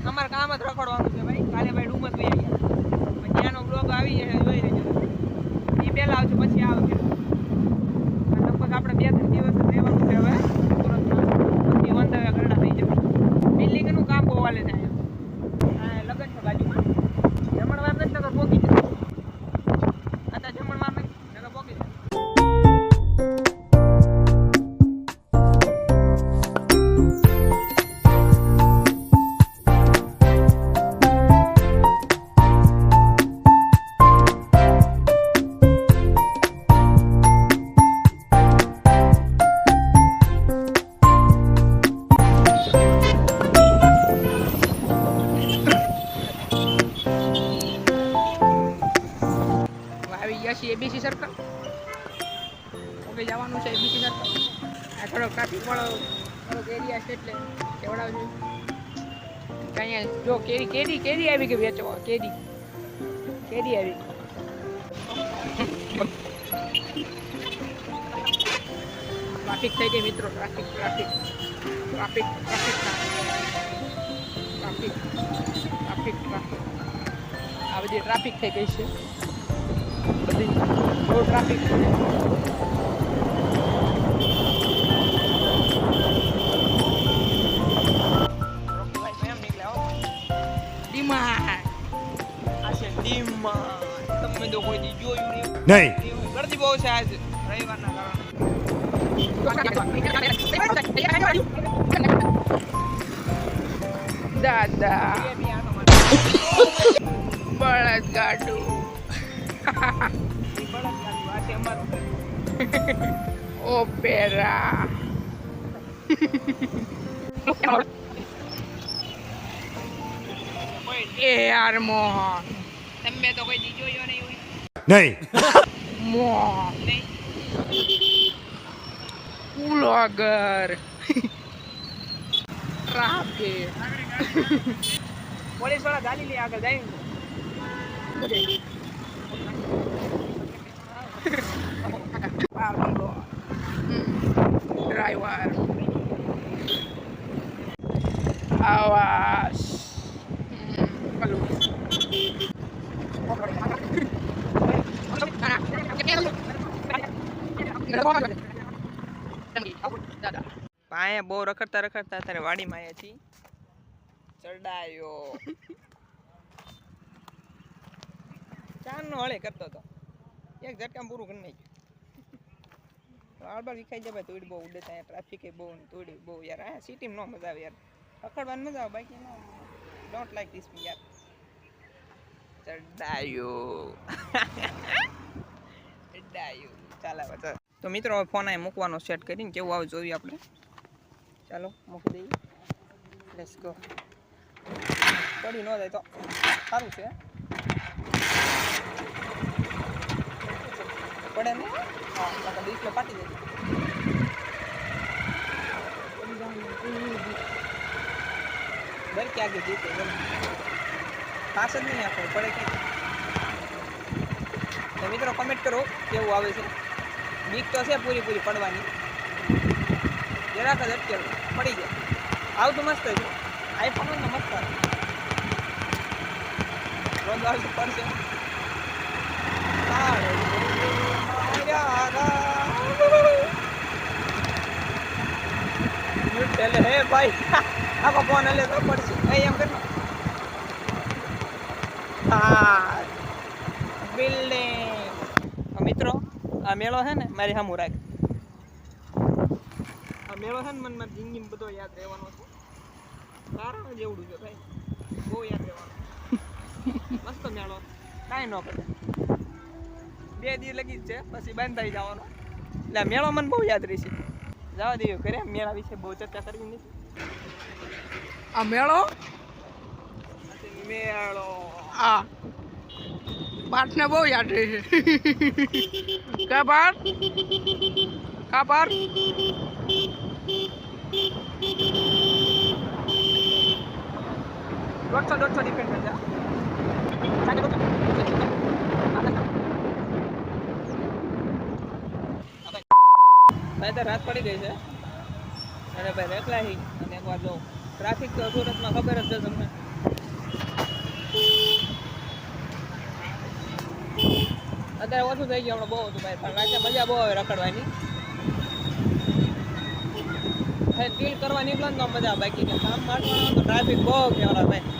અમારે કામ જ રખડવાનું છે ભાઈ. કાલે ભાઈ રૂમ જ લઈ ગયા પછી ત્યાંનો બ્લોગ આવી જાય જોઈ લેજો. એ પહેલા આવશે પછી આવશે. લગભગ આપણે 2-3 દિવસ જ રહેવાનું છે હવે સુરતમાં. પછી વંદાવ્યા ગરડા થઈ જશે. બિલ્ડિંગનું કામ બહુ હાલે છે અહીંયા. લગન છે બાજુમાં. જમણવાર નથી નગર પોકી જશે. અત્યારે જમણવાર નહીં નગર પોકી જશે. એબીસી સર્કલ ઓકે જવાનું છે. એબીસી સર્કલ આ થોડો ટ્રાફિક વાળો થોડોક એરિયા છે એટલે કેવડાવજો. અહીંયા જો કેરી આવી ગઈ વેચવા. કેરી આવી ટ્રાફિક થઈ ગઈ મિત્રો. ટ્રાફિક આ બધી ટ્રાફિક થઈ ગઈ છે. બધી બહુ ટ્રાફિક છે. તમે તો કોઈ દી જોયું નહીં. ગરદી બહુ છે આજ રવિવારના કારણે. દાદા બળદ ગાડું ઓપેરા AR મોહન. તમે તો કોઈ દી જોયો નહીં હોય. નહીં મોહન ઉલોગર ટ્રાફિક પોલીસ વાળા ગાડી લઈ આગળ જાય. ડ્રાઈવર આવાસ પાયા બહુ રખડતા અત્યારે વાડીમાં આવ્યા છીએ. ચડાયો ચારનો હળે કરતો હતો. એક ઝટકામાં પૂરું કરી નાખ્યું. આળબાળ વિખાઈ જાય ભાઈ. તોડી બહુ ઉડે ત્યાં. ટ્રાફિક બહુ તોડી બહુ યાર. આ સિટીમાં ન મજા આવે યાર. રખડવાની મજા આવે બાકી ના. ડોન્ટ લાઈક ધીસ યાર. ચડાયો ચાલ આવે. તો મિત્રો હવે ફોન અહીં મૂકવાનો સેટ કરીને કેવું આવે જોઈએ આપણે. ચાલો મૂકી દઈએ. Let's go. પડી ન જાય તો સારું છે. પડે ને હા ડિસ્પ્લે ફાટી જાય. દર ક્યાં ગયું જીતે ખાસ જ નહીં આપો પડે કે. તો મિત્રો કમેન્ટ કરો કેવું આવે છે. બીક તો છે પૂરી પડવાની. જરાક જ અટકેલું પડી જાય. આવતું મસ્ત છે. આઈફોન ને મસ્ત રોજ આવતું પડશે. હે ભાઈ આખો ફોન હલે તો પડશે. એમ કર હા બિલ્ડિંગ. મિત્રો આ મેળો છે ને મારી સામું રાખ. આ મેળો છે ને મને મારી જિંદગીમાં બધો યાદ રહેવાનો છે. તારા જેવડું છે ભાઈ. બહુ યાદ રહેવાનું. મસ્ત મેળો કાંઈ ન કરે. 2 દિવસ લગી જ છે પછી બંધ થઈ જવાનો. એટલે મેળો મને બહુ યાદ રહેશે. જવા દેવું કરે. મેળા વિશે બહુ ચર્ચા કરવી નથી. આ મેળો આ પાઠને બહુ યાદ રહેશે. કા પાઠ દોઢસો ડિપેન્ડ છે. ભાઈ તો રાત પડી ગઈ છે અને ભાઈ રેકલા અને એકવાર જો ટ્રાફિક તો સુરતમાં ખબર જ છે તમને. અત્યારે ઓછું થઈ ગયું આપણે બહુ હતું ભાઈ પણ રાતે મજા બહુ આવે રખડવાની ફીલ કરવા નીકળો ને તો મજા આવે બાકી કામ મારવાનું તો ટ્રાફિક બહુ કહેવાય ભાઈ